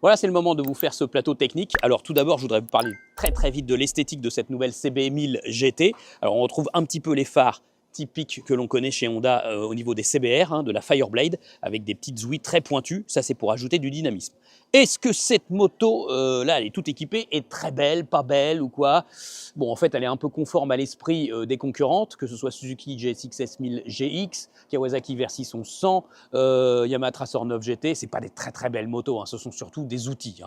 Voilà, c'est le moment de vous faire ce plateau technique. Alors tout d'abord, je voudrais vous parler très vite de l'esthétique de cette nouvelle CB1000 GT. Alors on retrouve un petit peu les phares typiques que l'on connaît chez Honda au niveau des CBR, de la Fireblade, avec des petites ouïes très pointues. Ça, c'est pour ajouter du dynamisme. Est-ce que cette moto, là, elle est toute équipée, est très belle, pas belle ou quoi? Bon, en fait, elle est un peu conforme à l'esprit des concurrentes, que ce soit Suzuki GSX S1000 GX, Kawasaki Versys 100, Yamaha Tracer 9 GT. C'est pas des très belles motos, ce sont surtout des outils.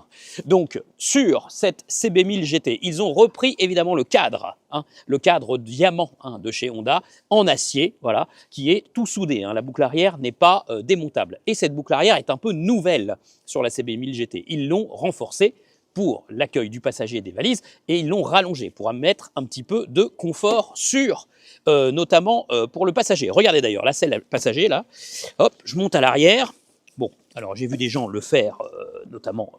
Donc, sur cette CB1000 GT, ils ont repris évidemment le cadre diamant de chez Honda, en acier, voilà, qui est tout soudé. La boucle arrière n'est pas démontable. Et cette boucle arrière est un peu nouvelle sur la CB1000 GT. Ils l'ont renforcée pour l'accueil du passager et des valises, et ils l'ont rallongée pour mettre un petit peu de confort sur, notamment pour le passager. Regardez d'ailleurs, là c'est le passager, là. Hop, je monte à l'arrière. Bon, alors j'ai vu des gens le faire, notamment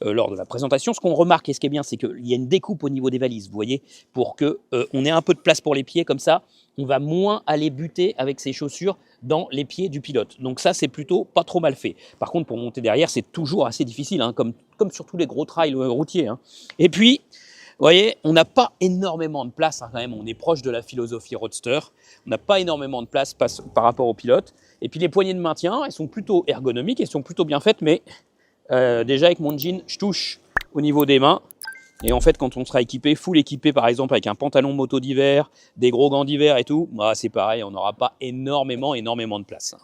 lors de la présentation. Ce qu'on remarque, et ce qui est bien, c'est qu'il y a une découpe au niveau des valises, vous voyez, pour qu'on ait un peu de place pour les pieds, comme ça, on va moins aller buter avec ses chaussures dans les pieds du pilote. Donc ça, c'est plutôt pas trop mal fait. Par contre, pour monter derrière, c'est toujours assez difficile, comme sur tous les gros trails routiers. Et puis, vous voyez, on n'a pas énormément de place, quand même. On est proche de la philosophie Roadster. On n'a pas énormément de place par rapport au pilote. Et puis les poignées de maintien, elles sont plutôt ergonomiques, elles sont plutôt bien faites, mais déjà avec mon jean, je touche au niveau des mains. Et en fait, quand on sera équipé, full équipé par exemple avec un pantalon moto d'hiver, des gros gants d'hiver et tout, c'est pareil, on n'aura pas énormément de place.